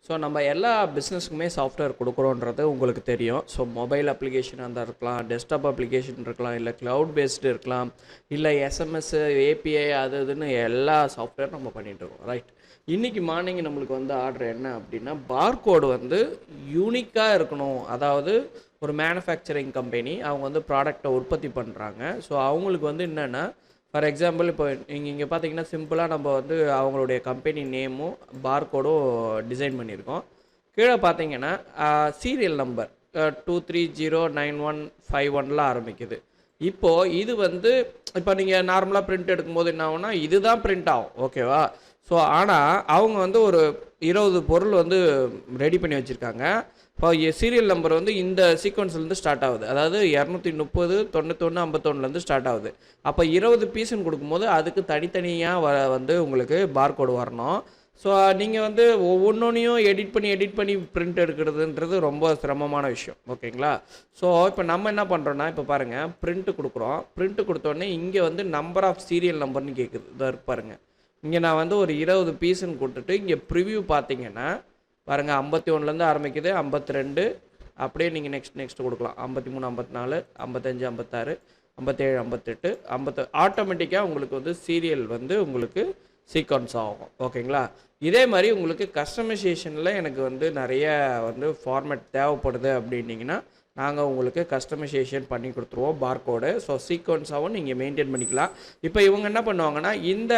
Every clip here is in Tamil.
ஸோ நம்ம எல்லா பிஸ்னஸ்க்குமே சாஃப்ட்வேர் கொடுக்குறோன்றது உங்களுக்கு தெரியும். ஸோ மொபைல் அப்ளிகேஷனாக இருந்தால் இருக்கலாம், டெஸ்க்டாப் அப்ளிகேஷன் இருக்கலாம், இல்லை க்ளவுட் பேஸ்டு இருக்கலாம், இல்லை எஸ்எம்எஸ், ஏபிஐ அது இதுன்னு எல்லா சாஃப்ட்வேர் நம்ம பண்ணிகிட்ருக்கோம். ரைட். இன்றைக்கி மார்னிங் நம்மளுக்கு வந்து ஆர்டர் என்ன அப்படின்னா, பார்கோடு வந்து யூனிக்காக இருக்கணும். அதாவது ஒரு மேனுஃபேக்சரிங் கம்பெனி அவங்க வந்து ப்ராடக்டை உற்பத்தி பண்ணுறாங்க. ஸோ அவங்களுக்கு வந்து என்னென்னா, ஃபார் எக்ஸாம்பிள் இப்போ இங்கே பார்த்தீங்கன்னா சிம்பிளாக நம்ம வந்து அவங்களுடைய கம்பெனி நேமும் பார்கோடும் டிசைன் பண்ணியிருக்கோம். கீழே பார்த்தீங்கன்னா சீரியல் நம்பர் 2309151 ஆரம்பிக்குது. இப்போது இது வந்து இப்போ நீங்கள் நார்மலாக பிரிண்ட் எடுக்கும்போது என்ன ஆகும்னா இதுதான் பிரிண்ட் ஆகும், ஓகேவா? ஸோ ஆனால் அவங்க வந்து ஒரு 20 பொருள் வந்து ரெடி பண்ணி வச்சுருக்காங்க. இப்போ சீரியல் நம்பர் வந்து இந்த சீக்வன்ஸ்லேருந்து ஸ்டார்ட் ஆகுது. அதாவது 230 91 51 ஸ்டார்ட் ஆகுது. அப்போ 20 பீஸுன்னு கொடுக்கும்போது அதுக்கு தனித்தனியாக வந்து உங்களுக்கு பார்கோடு வரணும். ஸோ நீங்கள் வந்து ஒவ்வொன்றையும் எடிட் பண்ணி பிரிண்ட் எடுக்கிறதுன்றது ரொம்ப சிரமமான விஷயம், ஓகேங்களா? ஸோ இப்போ நம்ம என்ன பண்ணுறோன்னா, இப்போ பாருங்கள் பிரிண்ட்டு கொடுக்குறோம். பிரிண்ட்டு கொடுத்தோடனே இங்கே வந்து நம்பர் ஆஃப் சீரியல் நம்பர்னு கேட்குது. இதாக இருக்கு பாருங்கள். இங்கே நான் வந்து ஒரு 20 பீஸுன்னு கொடுத்துட்டு இங்கே ப்ரிவ்யூ பார்த்தீங்கன்னா பாருங்கள் 51லேருந்து ஆரம்பிக்குது, 52, அப்படியே நீங்கள் நெக்ஸ்ட் கொடுக்கலாம். 53, 54, 55, 56, 57, 58, 50 ஆட்டோமேட்டிக்காக உங்களுக்கு வந்து சீரியல் வந்து உங்களுக்கு சீக்வன்ஸ் ஆகும், ஓகேங்களா? இதே மாதிரி உங்களுக்கு கஸ்டமைசேஷனில் எனக்கு வந்து நிறைய வந்து ஃபார்மேட் தேவைப்படுது அப்படின்னிங்கன்னா நாங்கள் உங்களுக்கு கஸ்டமைசேஷன் பண்ணி கொடுத்துருவோம் பார்கோடு. ஸோ சீக்வன்ஸாகவும் நீங்கள் மெயின்டைன் பண்ணிக்கலாம். இப்போ இவங்க என்ன பண்ணுவாங்கன்னா, இந்த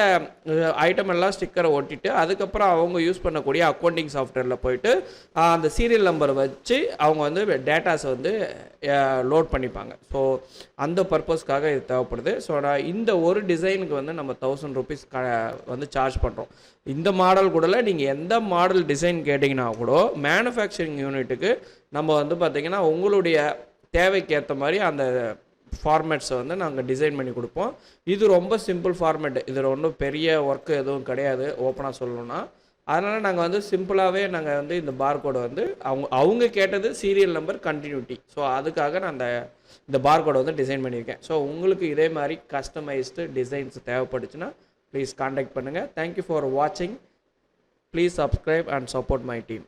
ஐட்டம் எல்லாம் ஸ்டிக்கரை ஒட்டிட்டு அதுக்கப்புறம் அவங்க யூஸ் பண்ணக்கூடிய அக்கௌண்டிங் சாஃப்ட்வேரில் போயிட்டு அந்த சீரியல் நம்பர் வச்சு அவங்க வந்து டேட்டாஸை வந்து லோட் பண்ணிப்பாங்க. ஸோ அந்த பர்பஸ்க்காக இது தேவைப்படுது. ஸோ நான் இந்த ஒரு டிசைனுக்கு வந்து நம்ம 1000 ரூபீஸ் வந்து சார்ஜ் பண்ணுறோம். இந்த மாடல் கூட நீங்கள் எந்த மாடல் டிசைன் கேட்டிங்கன்னா கூட மேனுஃபேக்சரிங் யூனிட்டுக்கு நம்ம வந்து பார்த்திங்கன்னா உங்களுடைய தேவைக்கு ஏற்ற மாதிரி அந்த ஃபார்மேட்ஸை வந்து நாங்கள் டிசைன் பண்ணி கொடுப்போம். இது ரொம்ப சிம்பிள் ஃபார்மேட். இதில் ஒன்றும் பெரிய ஒர்க்கு எதுவும் கிடையாது, ஓப்பனாக சொல்லணும்னா. அதனால் நாங்கள் வந்து சிம்பிளாகவே நாங்கள் வந்து இந்த பார்கோடை வந்து அவங்க கேட்டது சீரியல் நம்பர் கண்டினியூட்டி. ஸோ அதுக்காக நான் இந்த பார்கோடை வந்து டிசைன் பண்ணியிருக்கேன். ஸோ உங்களுக்கு இதே மாதிரி கஸ்டமைஸ்டு டிசைன்ஸ் தேவைப்பட்டுச்சுன்னா ப்ளீஸ் காண்டாக்ட் பண்ணுங்கள். தேங்க்யூ ஃபார் வாட்சிங். Please subscribe and support my team.